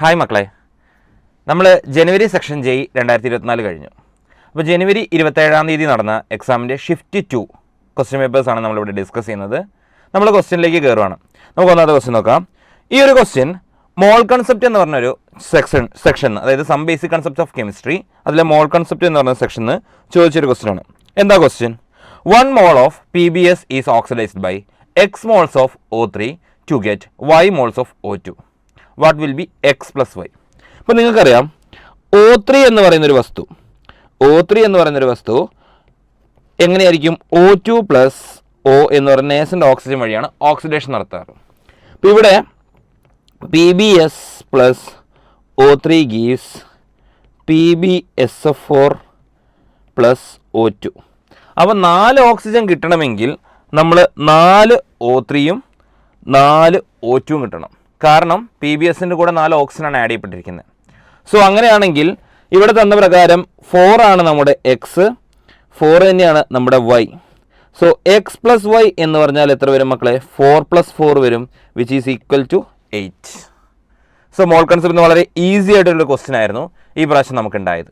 Hi മക്കളെ, നമ്മൾ ജനുവരി section J 2024 കഴിഞ്ഞു. അപ്പോൾ ജനുവരി 27-ാം തീയതി നടന്ന എക്സാമിൻ്റെ ഷിഫ്റ്റ് 2 ക്വസ്റ്റ്യൻ പേപ്പേഴ്സാണ് നമ്മളിവിടെ ഡിസ്കസ് ചെയ്യുന്നത്. നമ്മൾ ക്വസ്റ്റ്യനിലേക്ക് കയറുവാണ്. നമുക്ക് ഒന്നാമത്തെ ക്വസ്റ്റ്യൻ നോക്കാം. ഈ ഒരു ക്വസ്റ്റ്യൻ മോൾ കൺസെപ്റ്റ് എന്ന് പറഞ്ഞൊരു സെക്ഷൻ, അതായത് some basic concept of chemistry, അതിലെ മോൾ കൺസെപ്റ്റ് എന്ന് പറഞ്ഞ സെക്ഷന് ചോദിച്ചൊരു ക്വസ്റ്റ്യൻ ആണ്. എന്താ question? 1 mol of PBS is oxidized by X moles of O3 to get Y moles of O2. What will be X plus Y? അപ്പോൾ നിങ്ങൾക്കറിയാം O3 എന്ന് പറയുന്നൊരു വസ്തു എങ്ങനെയായിരിക്കും? O2 പ്ലസ് O എന്ന് പറയുന്ന നേസൻ്റ് ഓക്സിജൻ വഴിയാണ് ഓക്സിഡേഷൻ നടത്താറ്. അപ്പോൾ ഇവിടെ PBS plus O3 gives PbSO4 plus O2. അപ്പോൾ 4 ഓക്സിജൻ കിട്ടണമെങ്കിൽ നമ്മൾ 4 O3യും 4 O2യും കിട്ടണം. കാരണം PBSൻ്റെ കൂടെ 4 ഓക്സിജനാണ് ആഡ് ചെയ്യപ്പെട്ടിരിക്കുന്നത്. സോ അങ്ങനെയാണെങ്കിൽ ഇവിടെ തന്ന പ്രകാരം 4 ആണ് നമ്മുടെ എക്സ്, 4 തന്നെയാണ് നമ്മുടെ Y. So X plus Y എന്ന് പറഞ്ഞാൽ എത്ര വരും മക്കളെ? 4 + 4 വരും, which is equal to 8. So mole concept വളരെ ഈസി ആയിട്ടുള്ള ക്വസ്റ്റ്യൻ ആയിരുന്നു ഈ പ്രാവശ്യം നമുക്കുണ്ടായത്.